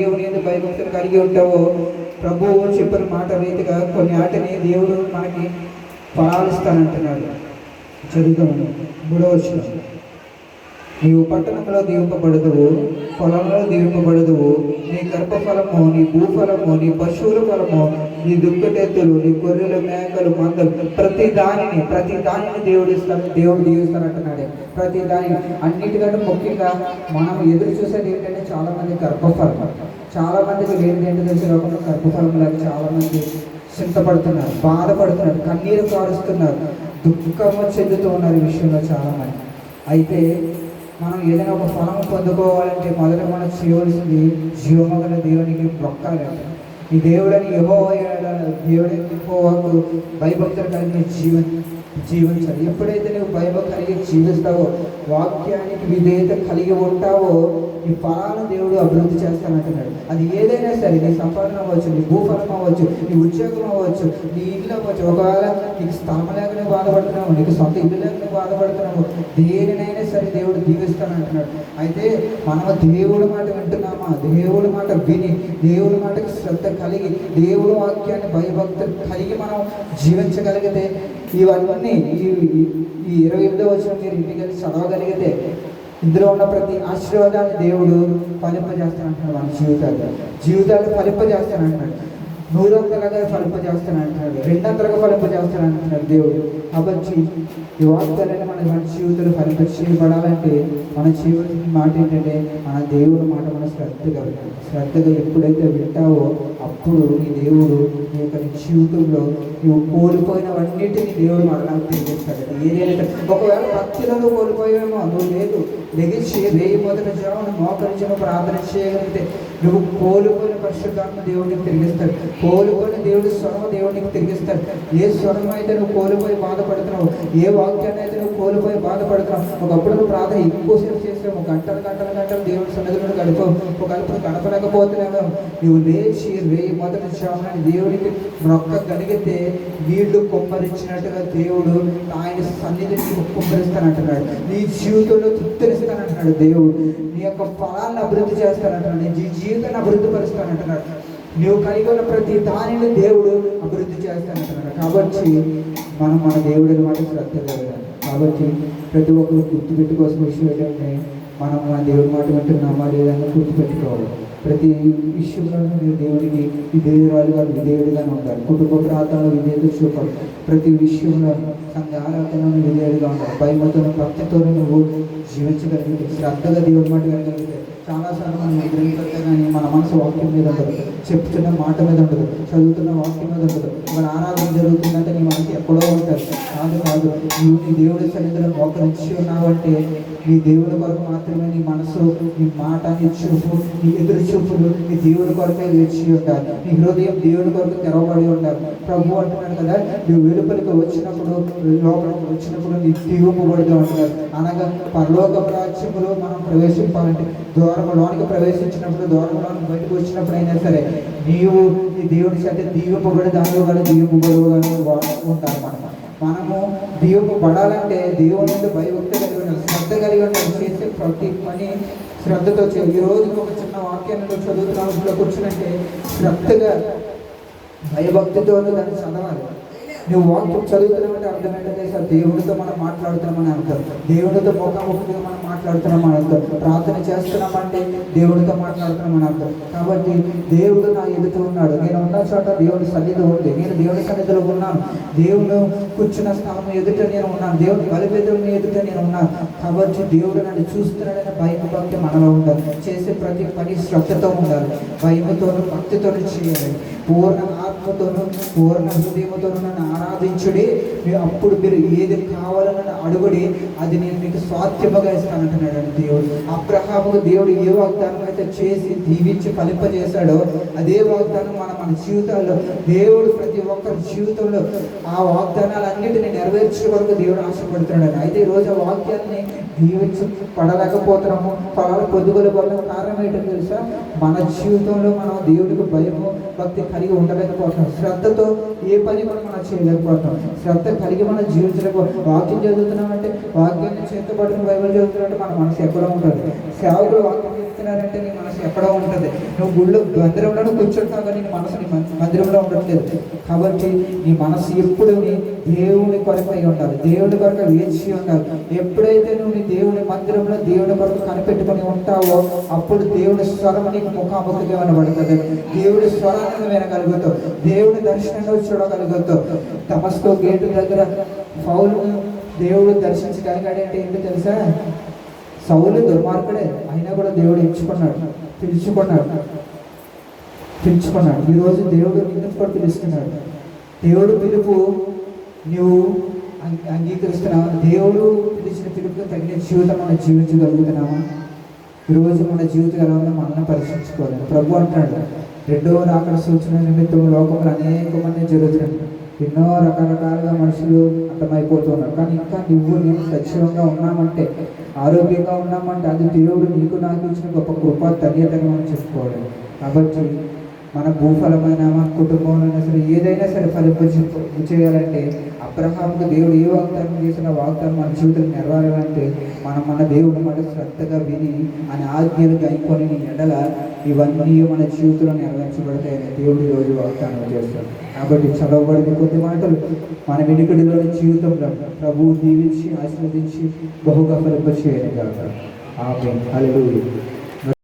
దేవుని యందు భయభక్తులు కలిగి ఉంటావో ప్రభువు చెప్పిన మాట రీతిగా కొన్ని ఆటని దేవుడు మనకి ఫలాలు ఇస్తానంటున్నాడు. చదువుతామని 3వ వచనం, నీవు పట్టణంలో దీవింపబడదువు, పొలంలో దీవింపబడదువు, నీ గర్భఫలము, నీ భూఫలము, నీ పశువుల ఫలము, నీ దుక్కటెత్తులు, నీ గొర్రెలు, మేకలు, మందలు, ప్రతి దానిని దేవుడు ఇస్తాడు. దేవుడు దీవిస్తానంటున్నాడు. ప్రతి దానిని, అన్నిటికంటే ముఖ్యంగా మనం ఎదురు చూసేది ఏంటంటే చాలా మంది గర్భఫలం. చాలా మందికి ఏంటంటే తెలిసిన లోకంలో గర్భఫలం లేక చాలా మంది చింతపడుతున్నారు, బాధపడుతున్నారు, కన్నీరు కారుస్తున్నారు, దుఃఖము చెందుతూ ఉన్నారు ఈ విషయంలో చాలా మంది. అయితే మనం ఏదైనా ఒక ఫలం పొందుకోవాలంటే మొదట మనం చేయవలసింది జీవమగల దేవునికి మొక్కాలంటే. ఈ దేవుడని దేవుడని యెహోవాకు భయభక్తులు కలిగి జీవించాలి. ఎప్పుడైతే నువ్వు భయభక్తి కలిగి జీవిస్తావో, వాక్యానికి విధేయత కలిగి ఉంటావో, ఈ ఫలాలను దేవుడు అభివృద్ధి చేస్తానంటున్నాడు. అది ఏదైనా సరే, నీ సంపాదన అవ్వచ్చు, నీ భూఫలం అవ్వచ్చు, నీ ఉద్యోగం అవ్వచ్చు, నీ ఇల్లు అవ్వచ్చు. ఒకవేళ నీకు స్థలం లేకనే బాధపడుతున్నావు, నీకు సొంత ఇల్లు లేకనే బాధపడుతున్నావు, దేనినైనా సరే దేవుడు దీవిస్తానంటున్నాడు. అయితే మనము దేవుడి మాట వింటున్నామా? దేవుడి మాట విని, దేవుడి మాటకి శ్రద్ధ కలిగి, దేవుడి వాక్యాన్ని భయభక్తులు కలిగి మనం జీవించగలిగితే, ఇవన్నీ ఈ 28వ వచనం మీరు ఇంటికి వెళ్ళి చదవగలిగితే, ఇందులో ఉన్న ప్రతి ఆశీర్వాదాన్ని దేవుడు ఫలింపజేస్తానంటున్నాడు. మన జీవితాలు ఫలింపజేస్తానంటున్నాడు. 100గా ఫలింపజేస్తానంటున్నాడు, 200గా ఫలింపజేస్తానంటున్నాడు దేవుడు. కాబట్టి ఈ వాగ్దానాన్ని మన జీవితంలో ఫలింపజేయబడాలంటే మన చేయవలసిన మాట ఏంటంటే, మన దేవుడి మాట మనం శ్రద్ధగా ఎప్పుడైతే వింటావో అప్పుడు ఈ దేవుడు నీ యొక్క జీవితంలో నువ్వు కోల్పోయినవన్నిటినీ దేవుడు మరణాలు తిరిగిస్తాడు. ఏదైతే ఒకవేళ భక్తులను కోల్పోయామో, నువ్వు లేదు లెగిసి వేయి మొదటి జామున మోకరించిన ప్రార్థన చేయగలిగితే నువ్వు కోల్పోయిన పరిశుద్ధాత్మ దేవుడికి తిరిగిస్తాడు. కోల్పోయిన దేవుడి స్వరం దేవుడికి తిరిగిస్తాడు. ఏ స్వరం అయితే నువ్వు కోల్పోయి బాధపడుతున్నావు, ఏ వాక్యాన్ని అయితే నువ్వు కోల్పోయి బాధపడుతున్నావు, ఒకప్పుడు నువ్వు ప్రార్థన ఎక్కువసేపు చేసావు, గంటలు దేవుడి సన్నిధిలో గడిపావు, ఒకప్పుడు గడపలేకపోతున్నావు, నువ్వు లేచి వేయి మొదటి జామున దేవుడికి మొక్కగలిగితే వీళ్ళు కుమ్మరించినట్టుగా దేవుడు ఆయన సన్నిధిని కుమ్మరిస్తానంటున్నాడు. నీ జీవితంలో తృప్తినిస్తానంటున్నాడు దేవుడు. నీ యొక్క ఫలాన్ని అభివృద్ధి చేస్తానంటున్నాడు. నీ జీవితాన్ని అభివృద్ధి పరుస్తానంటున్నాడు. నువ్వు కలిగి ఉన్న ప్రతి దానిని దేవుడు అభివృద్ధి చేస్తానంటున్నాడు. కాబట్టి మనం మన దేవుడి మాట శ్రద్ధ కలగాలి. కాబట్టి ప్రతి ఒక్కరు గుర్తుపెట్టుకోవాల్సిన విషయం ఏంటంటే, మనం మన దేవుడి మాట వింటున్నామా లేదని గుర్తుపెట్టుకోవాలి. ప్రతి విషయంలో మీరు దేవుడికి విధేయురాలుగా విధేయుడిగానే ఉండాలి. కుటుంబ ప్రాంతాల్లో విధేయత చూపాలి. ప్రతి విషయంలో సంఘ ఆరాధనలో విధేయుడిగా ఉండాలి. భయమతో భక్తితో నువ్వు జీవించగలిగితే, శ్రద్ధగా దేవుడి మాట వినగలిగితే, చాలాసార్లు మనం విగ్రహించే కానీ మన మనసు వాక్యం మీద ఉండదు, చెప్తున్న మాట మీద ఉండదు, చదువుతున్న వాక్యం మీద ఉండదు. మన ఆరాధన జరుగుతుందంటే నీ మనకి ఎక్కడో ఉంటారు. కాదు నువ్వు నీ దేవుడి సన్నిధిలో మోకరించి ఉన్నావు అంటే నీ దేవుడి కొరకు మాత్రమే నీ మనసు, నీ మాట, నీ చూపు, నీ ఎదురు చూపులు నీ దేవుడి కొరకే వేచి ఉండాలి. నీ హృదయం దేవుడి కొరకు తెరవబడి ఉండాలి. ప్రభు అంటున్నాడు కదా, నువ్వు వెలుపలికి వచ్చినప్పుడు, లోపలికి వచ్చినప్పుడు నీ దీవింపబడుతూ ఉంటారు. అనగా పరలోక రాజ్యములో మనం ప్రవేశింపాలంటే ద్వారంలోనికి ప్రవేశించినప్పుడు, ద్వారంలోనికి బయటకు వచ్చినప్పుడు అయినా సరే నీవు నీ దేవుడి చేత దీవింపబడి దానిలో కానీ దీవింపబడుగానే ఉంటారు. మనము దీవింపబడాలంటే దేవుని నుండి భయభక్తి కలిగి ఉండాలి, శ్రద్ధ కలిగి ఉండాలి. చేసే ప్రతి పని శ్రద్ధతో చేయాలి. ఈ రోజు ఒక చిన్న వాక్యాన్ని చదువుతున్నా కూర్చునంటే శ్రద్ధగా భయభక్తితో దాన్ని చదవాలి. నువ్వు వాక్యం చదువుతున్నామంటే అర్థమైందంటే సార్ దేవుడితో మనం మాట్లాడుతున్నామని అర్థం, దేవుడితో ముఖాముఖిగా మనం మాట్లాడుతున్నామని అర్థం, ప్రార్థన చేస్తున్నామంటే దేవుడితో మాట్లాడుతున్నామని అర్థం. కాబట్టి దేవుడు నా ఎదుట ఉన్నాడు, నేను ఉన్న చోట దేవుడి సన్నిధి ఉంది, నేను దేవుడి సన్నిధిలో ఉన్నాను, దేవుడు కూర్చున్న స్థానం ఎదుట నేను ఉన్నాను, దేవుడి బలిపేదం ఎదుట నేను ఉన్నాను. కాబట్టి దేవుడు నన్ను చూస్తున్నాడని భక్తి మనలో ఉండాలి. చేసే ప్రతి పని శ్రద్ధతో ఉండాలి, భయముతోనూ భక్తితోనూ చేయాలి. పూర్ణ ఆత్మతోనూ పూర్ణ హృదయముతోనూ నన్ను ఆరాధించుడి, అప్పుడు మీరు ఏది కావాలని అడుగుడి, అది నేను మీకు స్వాస్థ్యముగా ఇస్తానంటున్నాడు అని దేవుడు. అబ్రహాముకు దేవుడు ఏ వాగ్దానం అయితే చేసి దీవించి ఫలింపజేశాడో అదే వాగ్దానం మన జీవితాల్లో దేవుడు ప్రతి ఒక్కరి జీవితంలో ఆ వాగ్దానాలన్నిటిని నెరవేర్చే వరకు దేవుడు ఆశపడుతున్నాడు. అయితే ఈరోజు ఆ వాక్యాన్ని పడలేకపోతున్నాము, ఫలాలు పొందుగల వల్ల కారణం ఏంటో తెలుసా? మన జీవితంలో మనం దేవుడికి భయము భక్తి కలిగి ఉండలేకపోతున్నాం. శ్రద్ధతో ఏ పని మనం చేయలేదు. చేయలేకపోతాం. శ్రద్ధ కలిగి మనం జీవించలేకపో వాక్యం చదువుతున్నామంటే, వాక్యాన్ని చేతితో పట్టుకుని బైబిల్ చదువుతున్నట్టు మన మనసు ఎక్కడో ఉంటుంది. సేవకులు వాక్యం చెప్తున్నారంటే నీ మనసు ఎక్కడో ఉంటుంది. నువ్వు గుళ్ళు మందిరంలో కూర్చుంటావు కానీ నీ మనసు నీ మందిరంలో ఉండట్లేదు. కాబట్టి నీ మనసు ఎప్పుడు దేవుని కొరకు అయి ఉండాలి, దేవుని కొరకు వేచి ఉండాలి. ఎప్పుడైతే నువ్వు నీ దేవుని మందిరంలో దేవుని కొరకు కనిపెట్టుకొని ఉంటావో అప్పుడు దేవుడి స్వరం నీకు ముఖాముఖిగా వినబడుతుంది. దేవుడి స్వరాన్ని వినగలుగుతావు, దేవుడి దర్శనంలో చూడగలుగుతావు. దమస్కో గేటు దగ్గర పౌలు దేవుడు దర్శించగలిగాడంటే ఏంటో తెలుసా? సౌలు దుర్మార్గుడే, అయినా కూడా దేవుడు పిలుచుకున్నాడు. ఈరోజు దేవుడు నిన్ను కూడా పిలుస్తున్నాడు. దేవుడు పిలుపు నువ్వు అంగీకరిస్తున్నావా? దేవుడు పిలిచిన పిలుపుకు తగిన జీవితం మనం జీవించగలుగుతున్నామా? ఈరోజు మన జీవితం ఎలా ఉందో మనల్ని పరీక్షించుకోవాలి. ప్రభు అంటాడు, రెండవ రాకడ సూచన నిమిత్తం లోకంలో అనేక మంది జరుగుతున్నాయి. ఎన్నో రకరకాలుగా మనుషులు అర్థమైపోతున్నారు. కానీ ఇంకా నేను సజీవంగా ఉన్నామంటే, ఆరోగ్యంగా ఉన్నామంటే అది దేవుడు నీకు నాకు ఇచ్చిన గొప్ప కృప ధన్యతను మనం చెప్పుకోవాలి. కాబట్టి మన భూఫలమైన మన కుటుంబంలో సరే ఏదైనా సరే చేయాలంటే అబ్రహాముకు దేవుడు ఏ వాగ్దానం చేసిన వాగ్దానం మన జీవితంలో నెరవేరాలంటే మన దేవుడు మాట శ్రద్ధగా విని ఆయన ఆజ్ఞలు గైకొని ఎడల ఇవన్నీ మన జీవితంలో నెరవేర్చబడతాయని దేవుడు ఈరోజు వాగ్దానం చేస్తాడు. కాబట్టి చదవబడిన కొద్ది మాటలు మన వెనుకడిలోని జీవితంలో ప్రభువు దీవించి ఆశీర్వదించి బహుగా ఫలింపచేయగలుగుతాడు. ఆమేన్. హల్లెలూయా.